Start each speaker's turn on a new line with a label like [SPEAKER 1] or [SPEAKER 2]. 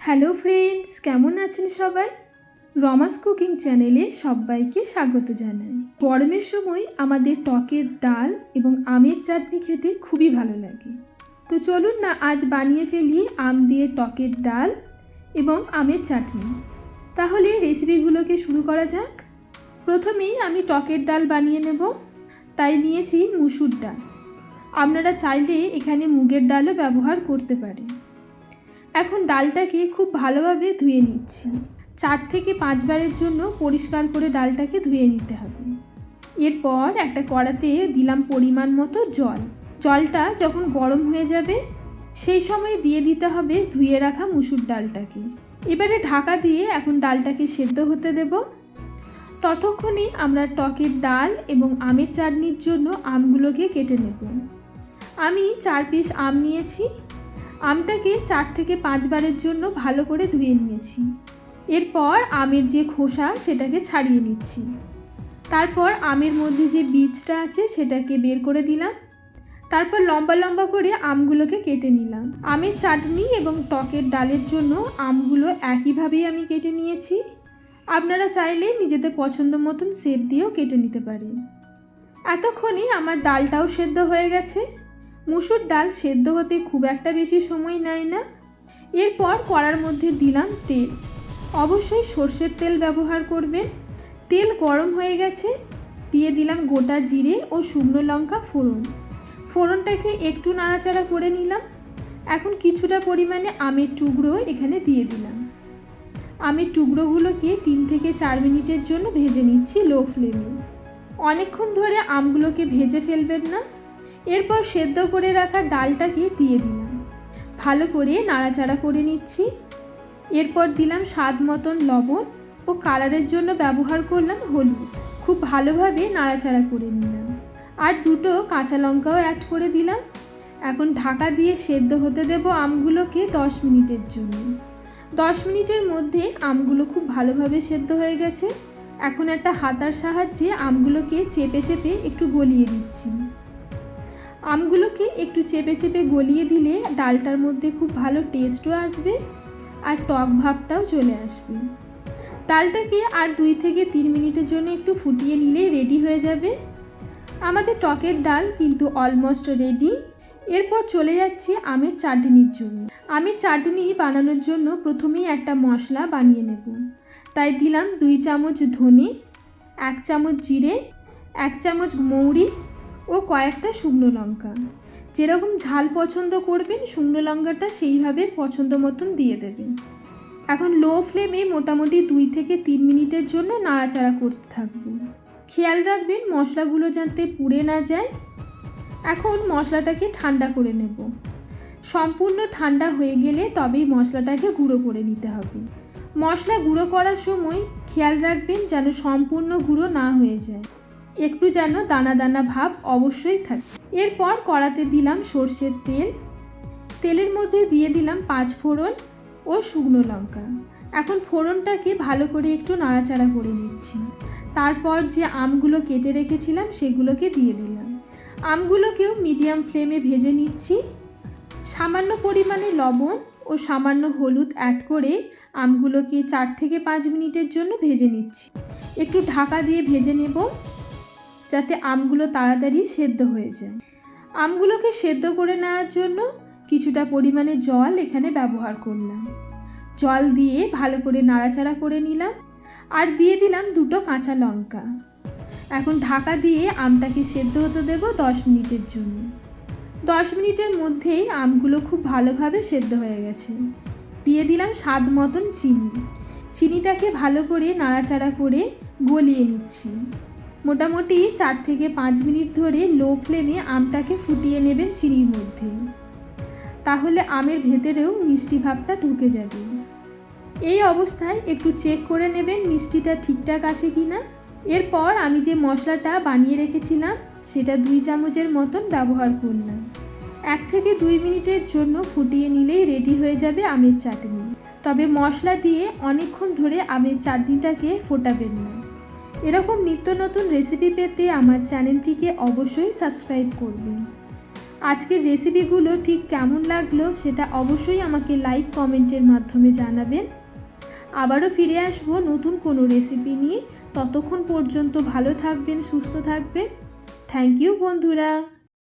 [SPEAKER 1] Hello friends, কেমন আছেন সবাই? রমাস কুকিং চ্যানেলে সবাইকে স্বাগত জানাই। গরমের সময় আমাদের টকের ডাল এবং আমের চাটনি খেতে খুবই ভালো লাগে। তো চলুন না আজ বানিয়ে ফেলি আম দিয়ে টকের ডাল এবং আমের চাটনি। তাহলে রেসিপিগুলোকে শুরু করা যাক। প্রথমেই আমি টকের ডাল বানিয়ে নেব, তাই নিয়েছি মুসুর ডাল। আপনারা চাইলে এখানে মুগের ডালও ব্যবহার করতে পারেন। এখন ডালটাকে খুব ভালোভাবে ধুয়ে নিচ্ছি। 4 থেকে 5 বারের জন্য পরিষ্কার করে ডালটাকে ধুয়ে নিতে হবে। এরপর একটা কড়াতে দিলাম পরিমাণ মতো জল। জলটা যখন গরম হয়ে যাবে সেই সময় দিয়ে দিতে হবে ধুয়ে রাখা মুসুর ডালটাকে। এবারে ঢাকা দিয়ে এখন ডালটাকে সেদ্ধ হতে দেব। ততক্ষণে আমরা টকের ডাল এবং আমের চাটনির জন্য আমগুলোকে কেটে নেব। আমি 4 পিস আম নিয়েছি। আমটাকে 4 থেকে 5 বারের জন্য ভালো করে ধুয়ে নিয়েছি। এরপর আমের যে খোসা সেটাকে ছাড়িয়ে নিচ্ছি। তারপর আমের মধ্যে যে বীজটা আছে সেটাকে বের করে দিলাম। তারপর লম্বা লম্বা করে আমগুলোকে কেটে নিলাম। আমের চাটনি এবং টকের ডালের জন্য আমগুলো একইভাবেই আমি কেটে নিয়েছি। আপনারা চাইলে নিজেদের পছন্দ মতন শেপ দিয়েও কেটে নিতে পারেন। এতক্ষণে আমার ডালটাও সেদ্ধ হয়ে গেছে। মুসুর ডাল সেদ্ধ হতে খুব একটা বেশি সময় নেয় না। এরপর কড়ার মধ্যে দিলাম তেল। অবশ্যই সর্ষের তেল ব্যবহার করবেন। তেল গরম হয়ে গেছে, দিয়ে দিলাম গোটা জিরে ও শুকনো লঙ্কা ফোড়ন। ফোড়নটাকে একটু নাড়াচাড়া করে নিলাম। এখন কিছুটা পরিমাণে আমের টুকরো এখানে দিয়ে দিলাম। আমের টুকরোগুলোকে 3 থেকে 4 মিনিটের জন্য ভেজে নিচ্ছি লো ফ্লেমে। অনেকক্ষণ ধরে আমগুলোকে ভেজে ফেলবেন না। এরপর সেদ্ধ করে রাখা ডালটাকে দিয়ে দিলাম। ভালো করে নাড়াচাড়া করে নিচ্ছি। এরপর দিলাম স্বাদ মতন লবণ ও কালারের জন্য ব্যবহার করলাম হলুদ। খুব ভালোভাবে নাড়াচাড়া করে নিলাম। আর 2টো কাঁচা লঙ্কাও অ্যাড করে দিলাম। এখন ঢাকা দিয়ে সেদ্ধ হতে দেব আমগুলোকে 10 মিনিটের জন্য। 10 মিনিটের মধ্যে আমগুলো খুব ভালোভাবে সেদ্ধ হয়ে গেছে। এখন একটা হাতার সাহায্যে আমগুলোকে চেপে চেপে একটু গলিয়ে দিচ্ছি। আমগুলোকে একটু চেপে চেপে গলিয়ে দিলে ডালটার মধ্যে খুব ভালো টেস্টও আসবে আর টক ভাবটাও চলে আসবে। ডালটাকে আর 2 থেকে 3 মিনিটের জন্য একটু ফুটিয়ে নিলেই রেডি হয়ে যাবে। আমাদের টকের ডাল কিন্তু অলমোস্ট রেডি। এরপর চলে যাচ্ছি আমের চাটনির জন্য। আমের চাটনি বানানোর জন্য প্রথমেই একটা মশলা বানিয়ে নেব। তাই দিলাম 2 চামচ ধনে, 1 চামচ জিরে, 1 চামচ মৌরি ও কয়েকটা শুকনো লঙ্কা। যেরকম ঝাল পছন্দ করবেন শুকনো লঙ্কাটা সেইভাবে পছন্দ মতন দিয়ে দেবেন। এখন লো ফ্লেমে মোটামুটি 2 থেকে 3 মিনিটের জন্য নাড়াচাড়া করতে থাকবো। খেয়াল রাখবেন মশলাগুলো যাতে পুড়ে না যায়। এখন মশলাটাকে ঠান্ডা করে নেব। সম্পূর্ণ ঠান্ডা হয়ে গেলে তবেই মশলাটাকে গুঁড়ো করে নিতে হবে। মশলা গুঁড়ো করার সময় খেয়াল রাখবেন যেন সম্পূর্ণ গুঁড়ো না হয়ে যায়, একটু যেন দানা দানা ভাব অবশ্যই থাকে। এরপর কড়াতে দিলাম সর্ষের তেল। তেলের মধ্যে দিয়ে দিলাম 5 ফোড়ন ও শুকনো লঙ্কা। এখন ফোড়নটাকে ভালো করে একটু নাড়াচাড়া করে নিচ্ছি। তারপর যে আমগুলো কেটে রেখেছিলাম সেগুলোকে দিয়ে দিলাম। আমগুলোকেও মিডিয়াম ফ্লেমে ভেজে নিচ্ছি। সামান্য পরিমাণে লবণ ও সামান্য হলুদ অ্যাড করে আমগুলোকে 4 থেকে 5 মিনিটের জন্য ভেজে নিচ্ছি। একটু ঢাকা দিয়ে ভেজে নেব যাতে আমগুলো তাড়াতাড়ি সেদ্ধ হয়ে যায়। আমগুলোকে সেদ্ধ করে নেওয়ার জন্য কিছুটা পরিমাণে জল এখানে ব্যবহার করলাম। জল দিয়ে ভালো করে নাড়াচাড়া করে নিলাম আর দিয়ে দিলাম 2টো কাঁচা লঙ্কা। এখন ঢাকা দিয়ে আমটাকে সেদ্ধ হতে দেব 10 মিনিটের জন্য। 10 মিনিটের মধ্যেই আমগুলো খুব ভালোভাবে সেদ্ধ হয়ে গেছে। দিয়ে দিলাম স্বাদ মতন চিনি। চিনিটাকে ভালো করে নাড়াচাড়া করে গলিয়ে নিচ্ছি। মোটামুটি 4 থেকে 5 মিনিট ধরে লো ফ্লেমে আমটাকে ফুটিয়ে নেবেন চিনির মধ্যে। তাহলে আমের ভেতরেও মিষ্টি ভাবটা ঢুকে যাবে। এই অবস্থায় একটু চেক করে নেবেন মিষ্টিটা ঠিকঠাক আছে কি না। এরপর আমি যে মশলাটা বানিয়ে রেখেছিলাম সেটা 2 চামচের মতন ব্যবহার করলাম। 1 থেকে 2 মিনিটের জন্য ফুটিয়ে নিলেই রেডি হয়ে যাবে আমের চাটনি। তবে মশলা দিয়ে অনেকক্ষণ ধরে আমের চাটনিটাকে ফোটাবেন না। এরকম নিত্য নতুন রেসিপি পেতে আমার চ্যানেলটিকে অবশ্যই সাবস্ক্রাইব করবেন। আজকের রেসিপিগুলো ঠিক কেমন লাগলো সেটা অবশ্যই আমাকে লাইক কমেন্টের মাধ্যমে জানাবেন। আবারও ফিরে আসবো নতুন কোনো রেসিপি নিয়ে। ততক্ষণ পর্যন্ত ভালো থাকবেন, সুস্থ থাকবেন। থ্যাংক ইউ বন্ধুরা।